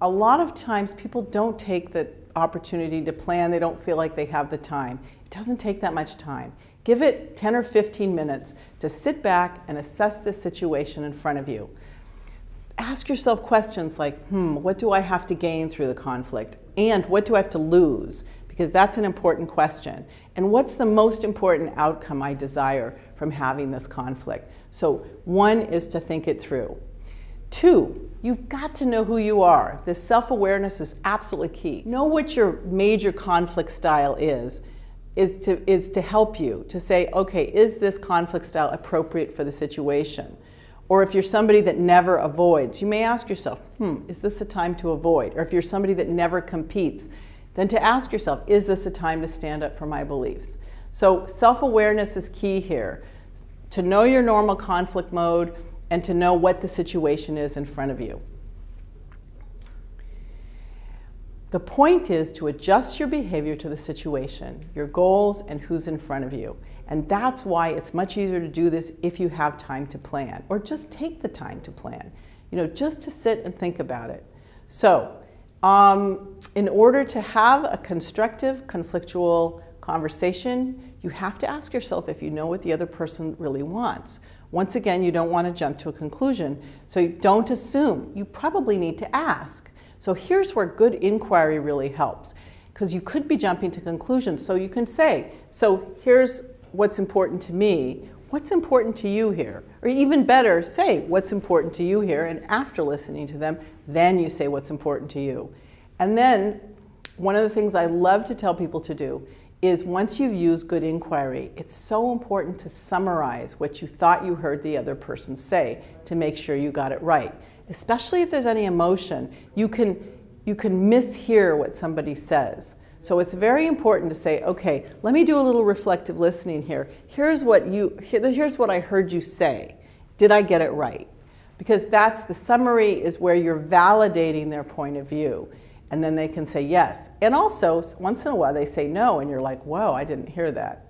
a lot of times people don't take the opportunity to plan. They don't feel like they have the time. It doesn't take that much time. Give it 10 or 15 minutes to sit back and assess the situation in front of you. Ask yourself questions like, what do I have to gain through the conflict? And what do I have to lose? Because that's an important question. And what's the most important outcome I desire from having this conflict? So 1 is to think it through. 2, you've got to know who you are. This self-awareness is absolutely key. Know what your major conflict style is to help you to say, okay, is this conflict style appropriate for the situation? Or if you're somebody that never avoids, you may ask yourself, is this a time to avoid? Or if you're somebody that never competes, then to ask yourself, is this a time to stand up for my beliefs? So self-awareness is key here. To know your normal conflict mode and to know what the situation is in front of you. The point is to adjust your behavior to the situation, your goals, and who's in front of you. And that's why it's much easier to do this if you have time to plan, or just take the time to plan, just to sit and think about it. So, in order to have a constructive, conflictual conversation, you have to ask yourself if you know what the other person really wants. Once again, you don't want to jump to a conclusion, so don't assume. You probably need to ask. So here's where good inquiry really helps, because you could be jumping to conclusions. So you can say, so here's what's important to me. What's important to you here? Or even better, say what's important to you here, and after listening to them, then you say what's important to you. And then one of the things I love to tell people to do is once you've used good inquiry, it's so important to summarize what you thought you heard the other person say to make sure you got it right. Especially if there's any emotion, you can mishear what somebody says. So it's very important to say, okay, let me do a little reflective listening here. Here's what I heard you say. Did I get it right? Because that's the summary is where you're validating their point of view. And then they can say yes. And also, once in a while, they say no, and you're like, whoa, I didn't hear that.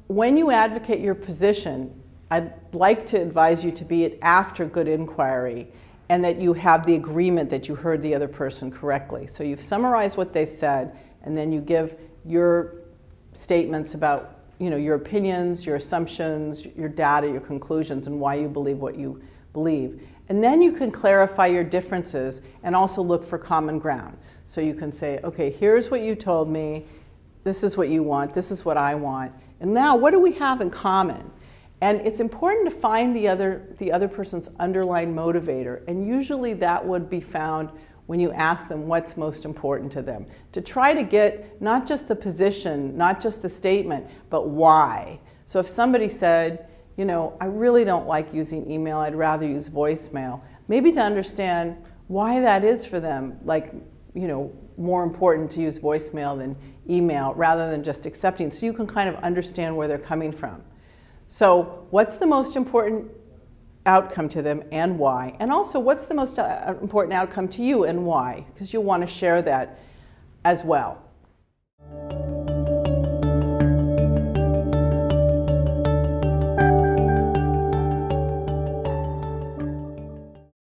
When you advocate your position, I'd like to advise you to be it after good inquiry and that you have the agreement that you heard the other person correctly. So you've summarized what they've said, and then you give your statements about your opinions, your assumptions, your data, your conclusions, and why you believe what you believe. And then you can clarify your differences and also look for common ground. So you can say, okay, here's what you told me, this is what you want, this is what I want, and now what do we have in common? And it's important to find the other person's underlying motivator, and usually that would be found when you ask them what's most important to them. To try to get not just the position, not just the statement, but why. So if somebody said, I really don't like using email, I'd rather use voicemail, maybe to understand why that is for them, like, more important to use voicemail than email rather than just accepting, so you can kind of understand where they're coming from. So what's the most important outcome to them and why? And also, what's the most important outcome to you and why? Because you'll want to share that as well.